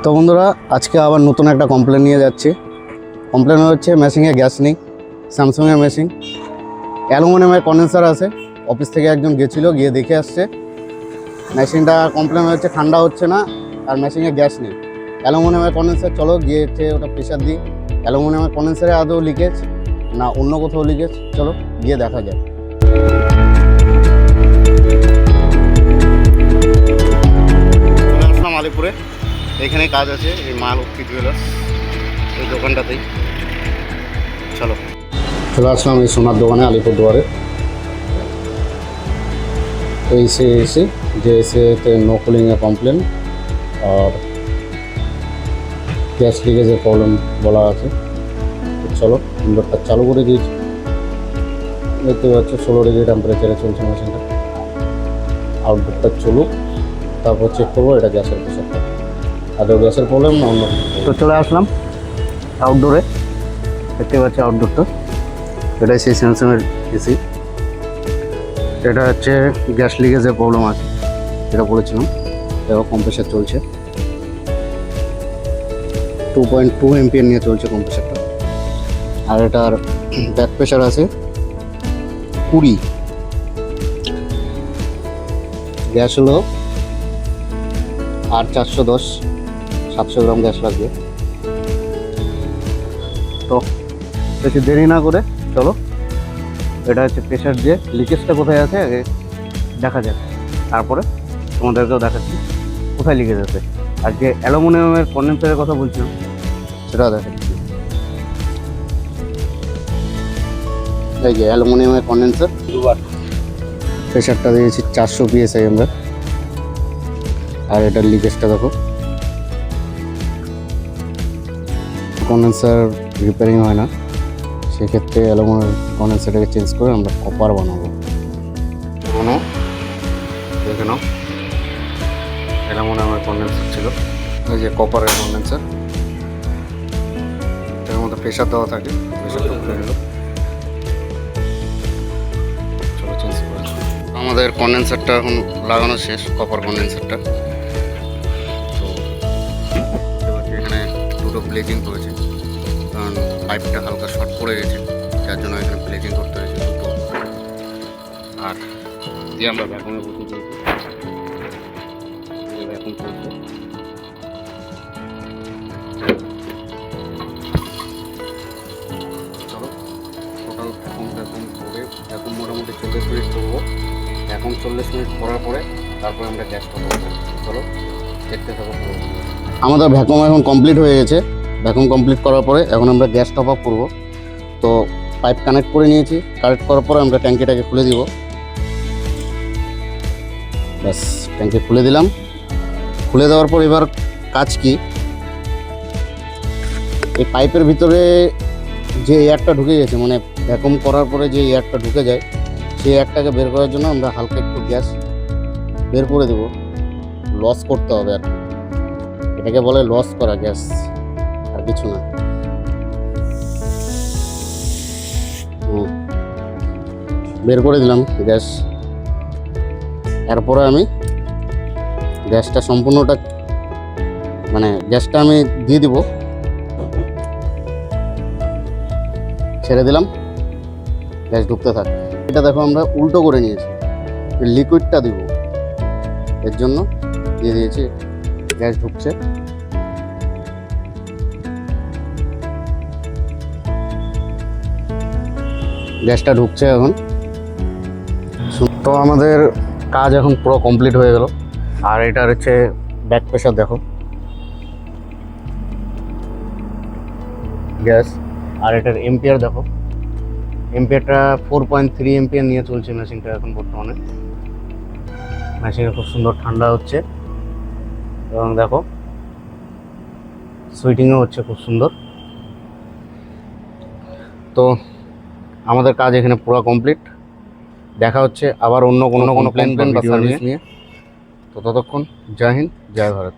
তো বন্ধুরা, আজকে আবার নতুন একটা কমপ্লেন নিয়ে যাচ্ছি। কমপ্লেন হচ্ছে মেশিনে গ্যাস নেই। স্যামসাংয়ের মেশিন, অ্যালুমিনিয়ামের কন্ডেন্সার আছে। অফিস থেকে একজন গেছিলো, গিয়ে দেখে আসছে মেশিনটা কমপ্লেন হচ্ছে ঠান্ডা হচ্ছে না, আর মেশিনে গ্যাস নেই। অ্যালুমিনিয়ামের কন্ডেন্সার, চলো গিয়ে ওটা প্রেশার দিই। অ্যালুমিনিয়ামের কন্ডেন্সারে আদৌ লিকেজ না অন্য কোথাও লিকেজ, চলো গিয়ে দেখা যায়। চলে আসলাম আলিপুরে, এখানে কাজ আছে এই মা লক্ষ্মী জুয়েলার্স, এই দোকানটাতেই। চলো চলে আসলাম এই সোনার দোকানে আলিপুর দুয়ারে। এসে যে এসেতে নো কুলিংয়ের কমপ্লেন আর গ্যাস লিকেজের প্রবলেম বলা আছে। চলো ইনভার্টার চালু করে দিয়েছি, দেখতে পাচ্ছ 16 ডিগ্রি টেম্পারেচারে চলছে মেশিনটা। আউটডোরটা চলুক, তারপর চেক করবো এটা গ্যাসের প্রেশারটা, আদৌ গ্যাসের প্রবলেম না অন্য। তো চলে আসলাম আউটডোরে, দেখতে পাচ্ছি আউটডোরটা, এটাই সেই স্যামসাংয়ের এসি। এটা হচ্ছে গ্যাস লিকেজের প্রবলেম আছে, যেটা বলেছিলাম। এবার কম্প্রেসার চলছে, 2.2 এমপিআর নিয়ে চলছে কম্প্রেসারটা। আর এটার ব্যাক প্রেশার আছে 20। গ্যাস হলো আর 410, 700 গ্রাম গ্যাস লাগবে। তো বেশি দেরি না করে চলো, এটা হচ্ছে প্রেশার, যে লিকেজটা কোথায় আছে আগে দেখা যাক, তারপরে তোমাদেরকেও দেখাচ্ছি কোথায় লিকেজ আছে। আর যে অ্যালুমিনিয়ামের কন্ডেন্সারের কথা বলছিলাম সেটা দেখাচ্ছি। এই যে অ্যালুমিনিয়ামের কন্ডেন্সার, প্রেশারটা দিয়েছি 400 PSI আমরা। আর এটার লিকেজটা দেখো, কন্ডেন্সার রিপেয়ারিং হয় না, সেক্ষেত্রে অ্যালুমিনিয়াম কন্ডেন্সারটাকে চেঞ্জ করে আমরা কপার বানাবো। দেখে নাও, অ্যালুমিনিয়ামের কন্ডেন্সার ছিল, এই যে কপারের কন্ডেন্সার, এর মধ্যে প্রেশার দেওয়া থাকে, প্রেশারটা খুলে নিল। চলো চেঞ্জ করে, আমাদের কন্ডেন্সারটা এখন লাগানো শেষ, কপার কন্ডেন্সারটা। তো এখানে দুটো ব্লেজিং করেছে, কারণ পাইপটা হালকা শর্ট পড়ে গেছে, যার জন্য এখানে ব্লেজিং করতে হয়েছে দুটো। আর দিয়ে আমরা ভ্যাকুমে বসে দিয়েছি, ভ্যাকুম চলছে। চলো টোটাল ভ্যাকুম করে, ভ্যাকুম মোটামুটি 40 মিনিট করবো। ভ্যাকুম 40 মিনিট করার পরে তারপরে আমরা গ্যাসটা করবো। চলো দেখতে থাকো। আমাদের ভ্যাকুম এখন কমপ্লিট হয়ে গেছে। ভ্যাকুম কমপ্লিট করার পরে এখন আমরা গ্যাস টপ আপ করবো। তো পাইপ কানেক্ট করে নিয়েছি, কানেক্ট করার পরে আমরা ট্যাঙ্কিটাকে খুলে দিব। ব্যাস, ট্যাঙ্কি খুলে দিলাম। খুলে দেওয়ার পর এবার কাজ কি, এই পাইপের ভিতরে যে এয়ারটা ঢুকে গেছে, মানে ভ্যাকুম করার পরে যে এয়ারটা ঢুকে যায়, সেই এয়ারটাকে বের করার জন্য আমরা হালকা একটু গ্যাস বের করে দেব। লস করতে হবে আর কি, এটাকে বলে লস করা গ্যাস, আর কিছু না। বের করে দিলাম গ্যাস। এরপরে আমি গ্যাসটা সম্পূর্ণটা, মানে গ্যাসটা আমি দিয়ে দিব, ছেড়ে দিলাম, গ্যাস ঢুকতে থাক। এটা দেখো আমরা উল্টো করে নিয়েছি, লিকুইডটা দিব, এর জন্য দিয়ে দিয়েছি। গ্যাস ঢুকছে, গ্যাসটা ঢুকছে এখন। তো আমাদের কাজ এখন পুরো কমপ্লিট হয়ে গেল। আর এটার হচ্ছে ব্যাক প্রেশার দেখো, গ্যাস। আর এটার এম্পিয়ার দেখো, এম্পিয়ারটা 4.3 এম্পিয়ার নিয়ে চলছে মেশিনটা এখন বর্তমানে। মেশিনে খুব সুন্দর ঠান্ডা হচ্ছে, এবং দেখো সুইটিংও হচ্ছে খুব সুন্দর। তো আমাদের কাজ এখানে পুরো কমপ্লিট। দেখা হচ্ছে আবার অন্য কোনো প্ল্যান বা সার্ভিস নিয়ে। তো ততক্ষণ জয় হিন্দ, জয় ভারত।